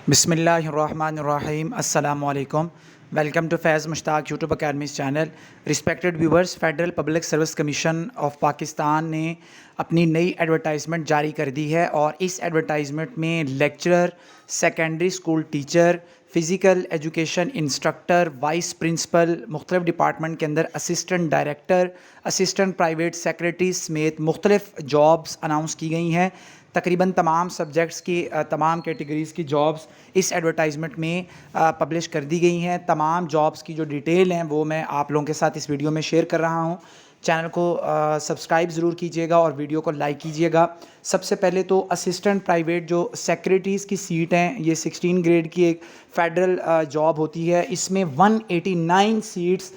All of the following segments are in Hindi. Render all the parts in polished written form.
बिस्मिल्लाहिर्रहमानिर्रहीम अस्सलामुअलैकुम। Welcome to Faiz Mushtaq YouTube academy's channel. Respected viewers, federal public service commission of Pakistan ने अपनी नई एडवर्टाइजमेंट जारी कर दी है और इस एडवर्टाइजमेंट में lecturer, secondary school teacher, physical education instructor, vice principal, मुख्तलिफ़ डिपार्टमेंट के अंदर assistant director, assistant private secretary समेत मुख्तलिफ़ जॉब्स अनाउंस की गई हैं। तकरीबन तमाम सब्जेक्ट्स की तमाम कैटेगरीज़ की जॉब्स इस एडवर्टाइजमेंट में पब्लिश कर दी गई हैं। तमाम जॉब्स की जो डिटेल हैं वो मैं आप लोगों के साथ इस वीडियो में शेयर कर रहा हूँ। चैनल को सब्सक्राइब ज़रूर कीजिएगा और वीडियो को लाइक कीजिएगा। सबसे पहले तो असिस्टेंट प्राइवेट जो सेक्रेटरीज़ की सीट हैं, ये 16 ग्रेड की एक फ़ेडरल जॉब होती है। इसमें 189 सीट्स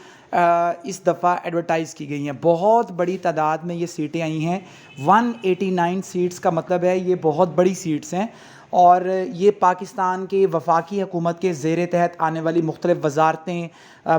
इस दफ़ा एडवर्टाइज़ की गई हैं। बहुत बड़ी तादाद में ये सीटें आई हैं। 189 सीट्स का मतलब है ये बहुत बड़ी सीट्स हैं और ये पाकिस्तान के वफाकी हुकूमत के ज़ेर तहत आने वाली मुख्तलिफ़ वजारतें,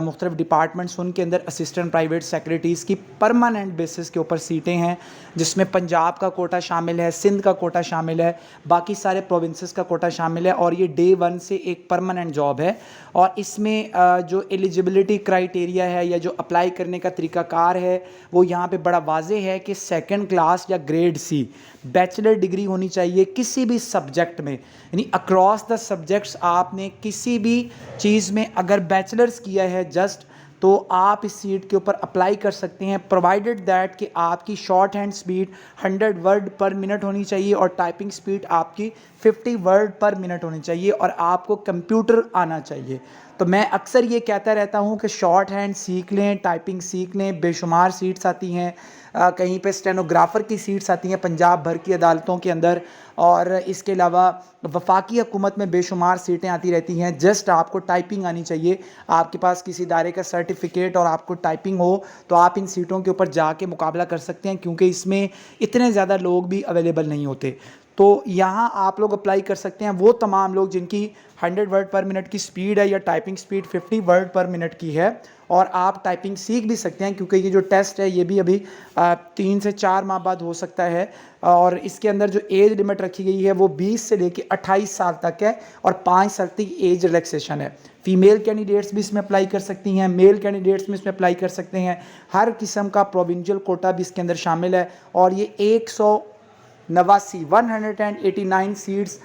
मुख्तलिफ़ डिपार्टमेंट्स, उनके अंदर असिस्टेंट प्राइवेट सेक्रेटरीज़ की परमानेंट बेसिस के ऊपर सीटें हैं, जिसमें पंजाब का कोटा शामिल है, सिंध का कोटा शामिल है, बाकी सारे प्रोविंसेस का कोटा शामिल है और ये डे 1 से एक परमानेंट जॉब है। और इसमें जो एलिजिबिलिटी क्राइटेरिया है या जो अप्लाई करने का तरीक़ाकार है वो यहाँ पे बड़ा वाज़ेह है कि सेकंड क्लास या ग्रेड सी बैचलर डिग्री होनी चाहिए किसी भी सब्जेक्ट में, यानी अक्रॉस द सब्जेक्ट्स आपने किसी भी चीज़ में अगर बैचलर्स किया है जस्ट, तो आप इस सीट के ऊपर अप्लाई कर सकते हैं, प्रोवाइडेड दैट कि आपकी शॉर्ट हैंड स्पीड 100 वर्ड पर मिनट होनी चाहिए और टाइपिंग स्पीड आपकी 50 वर्ड पर मिनट होनी चाहिए और आपको कंप्यूटर आना चाहिए। तो मैं अक्सर ये कहता रहता हूँ कि शॉर्ट हैंड सीख लें, टाइपिंग सीख लें। बेशुमार सीट्स आती हैं, कहीं पे स्टेनोग्राफ़र की सीट्स आती हैं पंजाब भर की अदालतों के अंदर, और इसके अलावा वफाकी हुकूमत में बेशुमार सीटें आती रहती हैं। जस्ट आपको टाइपिंग आनी चाहिए, आपके पास किसी इदारे का सर्टिफिकेट और आपको टाइपिंग हो तो आप इन सीटों के ऊपर जाके मुकाबला कर सकते हैं, क्योंकि इसमें इतने ज़्यादा लोग भी अवेलेबल नहीं होते। तो यहाँ आप लोग अप्लाई कर सकते हैं, वो तमाम लोग जिनकी 100 वर्ड पर मिनट की स्पीड है या टाइपिंग स्पीड 50 वर्ड पर मिनट की है, और आप टाइपिंग सीख भी सकते हैं क्योंकि ये जो टेस्ट है ये भी अभी 3 से 4 माह बाद हो सकता है। और इसके अंदर जो एज लिमिट रखी गई है वो 20 से लेकर 28 साल तक है और 5 साल तक एज रिलैक्सेशन है। फीमेल कैंडिडेट्स भी इसमें अप्लाई कर सकती हैं, मेल कैंडिडेट्स भी इसमें अप्लाई कर सकते हैं। हर किस्म का प्रोविंशियल कोटा भी इसके अंदर शामिल है और ये 189 सीट्स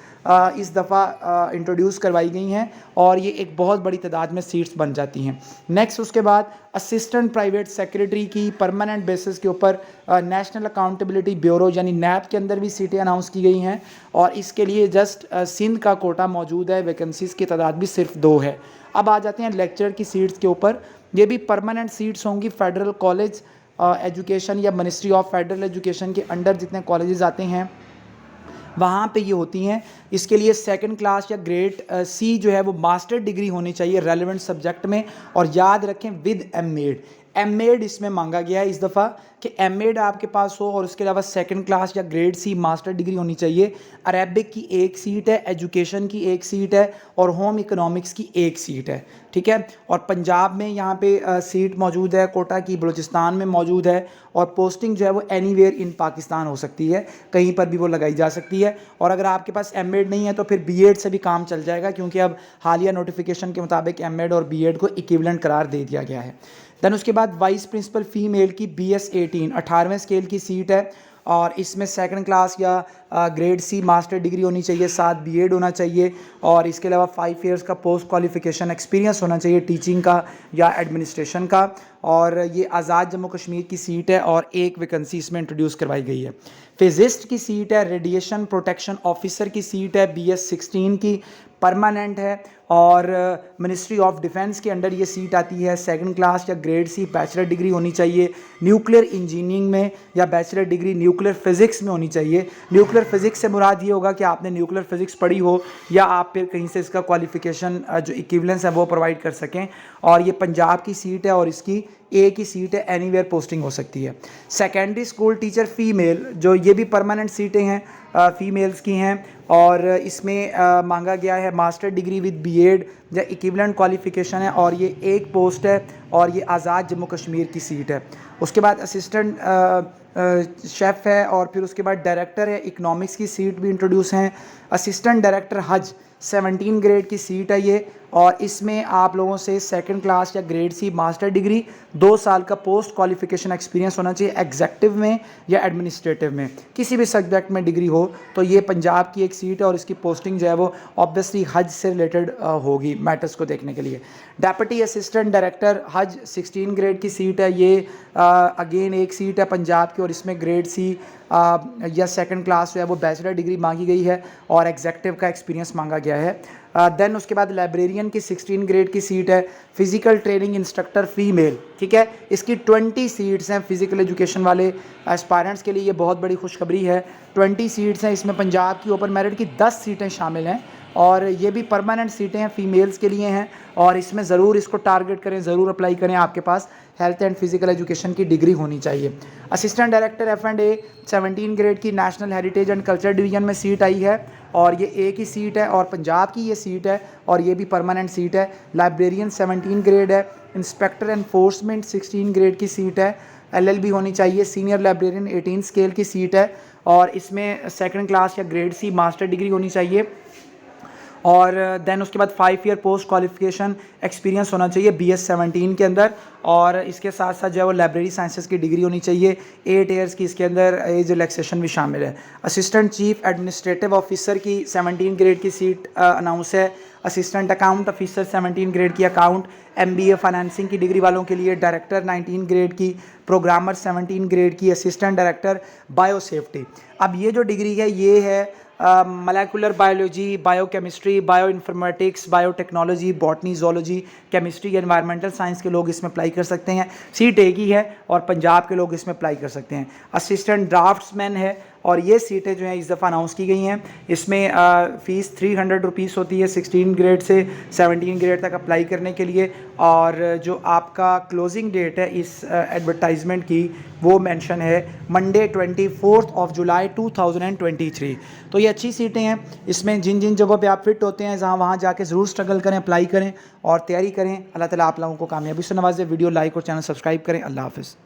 इस दफ़ा इंट्रोड्यूस करवाई गई हैं और ये एक बहुत बड़ी तादाद में सीट्स बन जाती हैं। नेक्स्ट उसके बाद असिस्टेंट प्राइवेट सेक्रेटरी की परमानेंट बेसिस के ऊपर नेशनल अकाउंटेबिलिटी ब्यूरो यानी नैब के अंदर भी सीटें अनाउंस की गई हैं और इसके लिए जस्ट सिंध का कोटा मौजूद है, वैकेंसीज़ की तादाद भी सिर्फ 2 है। अब आ जाते हैं लेक्चर की सीट्स के ऊपर। ये भी परमानेंट सीट्स होंगी। फेडरल कॉलेज एजुकेशन या मिनिस्ट्री ऑफ फेडरल एजुकेशन के अंडर जितने कॉलेजेस आते हैं वहाँ पे ये होती हैं। इसके लिए सेकंड क्लास या ग्रेड सी जो है वो मास्टर डिग्री होनी चाहिए रेलेवेंट सब्जेक्ट में, और याद रखें विद एम एड इसमें मांगा गया है इस दफ़ा कि एम.एड आपके पास हो और उसके अलावा सेकंड क्लास या ग्रेड सी मास्टर डिग्री होनी चाहिए। अरेबिक की एक सीट है, एजुकेशन की एक सीट है और होम इकोनॉमिक्स की एक सीट है, ठीक है। और पंजाब में यहाँ पे सीट मौजूद है, कोटा की बलूचिस्तान में मौजूद है और पोस्टिंग जो है वो एनीवेयर इन पाकिस्तान हो सकती है, कहीं पर भी वो लगाई जा सकती है। और अगर आपके पास एम.एड नहीं है तो फिर बी.एड से भी काम चल जाएगा, क्योंकि अब हालिया नोटिफिकेशन के मुताबिक एम.एड और बी.एड को इक्विवेलेंट करार दे दिया गया है। दैन उसके बाद वाइस प्रिंसिपल फ़ीमेल की BS 18वें स्केल की सीट है और इसमें सेकंड क्लास या ग्रेड सी मास्टर डिग्री होनी चाहिए, साथ बी.एड होना चाहिए और इसके अलावा 5 ईयर्स का पोस्ट क्वालिफिकेशन एक्सपीरियंस होना चाहिए टीचिंग का या एडमिनिस्ट्रेशन का। और ये आज़ाद जम्मू कश्मीर की सीट है और एक वैकेंसी इसमें इंट्रोड्यूस करवाई गई है। फिजिस्ट की सीट है, रेडिएशन प्रोटेक्शन ऑफिसर की सीट है, BS 16 की परमानेंट है और मिनिस्ट्री ऑफ डिफेंस के अंडर ये सीट आती है। सेकंड क्लास या ग्रेड सी बैचलर डिग्री होनी चाहिए न्यूक्लियर इंजीनियरिंग में या बैचलर डिग्री न्यूक्लियर फिज़िक्स में होनी चाहिए। न्यूक्लियर फिज़िक्स से मुराद ये होगा कि आपने न्यूक्लियर फिज़िक्स पढ़ी हो या आप फिर कहीं से इसका क्वालिफिकेशन जो इक्विवेलेंस है वो प्रोवाइड कर सकें। और ये पंजाब की सीट है और इसकी एक ही सीट है, एनीवेयर पोस्टिंग हो सकती है। सेकेंडरी स्कूल टीचर फ़ीमेल, जो ये भी परमानेंट सीटें हैं, फ़ीमेल्स की हैं और इसमें मांगा गया है मास्टर डिग्री विद बी.एड या इक्विवेलेंट क्वालिफिकेशन है और ये एक पोस्ट है और ये आज़ाद जम्मू कश्मीर की सीट है। उसके बाद असिस्टेंट शेफ़ है और फिर उसके बाद डायरेक्टर है, इकनॉमिक्स की सीट भी इंट्रोड्यूस हैं। असिस्टेंट डायरेक्टर हज 17 ग्रेड की सीट है ये, और इसमें आप लोगों से सेकंड क्लास या ग्रेड सी मास्टर डिग्री, 2 साल का पोस्ट क्वालिफिकेशन एक्सपीरियंस होना चाहिए एग्जेक्टिव में या एडमिनिस्ट्रेटिव में, किसी भी सब्जेक्ट में डिग्री हो। तो ये पंजाब की एक सीट है और इसकी पोस्टिंग जो है वो ऑब्वियसली हज से रिलेटेड होगी मैटर्स को देखने के लिए। डेप्यूटी असिस्टेंट डायरेक्टर हज 16 ग्रेड की सीट है ये, अगेन एक सीट है पंजाब की, और इसमें ग्रेड सी या सेकंड क्लास जो है वो बैचलर डिग्री मांगी गई है और एग्जेक्टिव का एक्सपीरियंस मांगा गया है। देन उसके बाद लाइब्रेरियन की 16 ग्रेड की सीट है, फिजिकल ट्रेनिंग इंस्ट्रक्टर फीमेल, ठीक है। इसकी 20 सीट्स हैं फिजिकल एजुकेशन वाले एस्पायरेंट्स के लिए, ये बहुत बड़ी खुशखबरी है। 20 सीट्स हैं, इसमें पंजाब की ओपन मेरिट की 10 सीटें शामिल हैं, और ये भी परमानेंट सीटें हैं, फीमेल्स के लिए हैं, और इसमें ज़रूर इसको टारगेट करें, ज़रूर अप्लाई करें। आपके पास हेल्थ एंड फिजिकल एजुकेशन की डिग्री होनी चाहिए। असिस्टेंट डायरेक्टर F&A 17 ग्रेड की national heritage and culture division में सीट आई है, और ये एक ही सीट है और पंजाब की ये सीट है, और ये भी परमानेंट सीट है। लाइब्रेरियन 17 ग्रेड है, इंस्पेक्टर एनफोर्समेंट 16 ग्रेड की सीट है, LLB होनी चाहिए। सीनियर लाइब्रेरियन 18 स्केल की सीट है, और इसमें सेकंड क्लास या ग्रेड सी मास्टर डिग्री होनी चाहिए। और देन उसके बाद 5 ईयर पोस्ट क्वालिफिकेशन एक्सपीरियंस होना चाहिए BS 17 के अंदर, और इसके साथ साथ जो है वो लाइब्रेरी साइंसेस की डिग्री होनी चाहिए। 8 ईयर्स की इसके अंदर एज रिलैक्सेशन भी शामिल है। असिस्टेंट चीफ एडमिनिस्ट्रेटिव ऑफिसर की 17 ग्रेड की सीट अनाउंस है। असिस्टेंट अकाउंट ऑफिसर 17 ग्रेड की अकाउंट, MBA फाइनेंसिंग की डिग्री वालों के लिए। डायरेक्टर 19 ग्रेड की, प्रोग्रामर 17 ग्रेड की, असिस्टेंट डायरेक्टर बायो सेफ्टी। अब ये जो डिग्री है ये है molecular biology, biochemistry, bio informatics, biotechnology, botany, zoology, chemistry, environmental science के लोग इसमें अप्लाई कर सकते हैं। सीट एक ही है और पंजाब के लोग इसमें अप्लाई कर सकते हैं। असिस्टेंट ड्राफ्ट्समैन है, और ये सीटें जो हैं इस दफ़ा अनाउंस की गई हैं। इसमें फ़ीस 300 रुपीज़ होती है 16 ग्रेड से 17 ग्रेड तक अप्लाई करने के लिए, और जो आपका क्लोजिंग डेट है इस एडवर्टाइजमेंट की वो मेंशन है मंडे 24 जुलाई 2023। तो ये अच्छी सीटें हैं, इसमें जिन जिन जगहों पे आप फिट होते हैं जहाँ वहाँ जाके ज़रूर स्ट्रगल करें, अप्लाई करें और तैयारी करें। अल्लाह ताला आप लोगों को कामयाबी से नवाज़े। वीडियो लाइक और चैनल सब्सक्राइब करें। अल्लाह हाफ़िज़।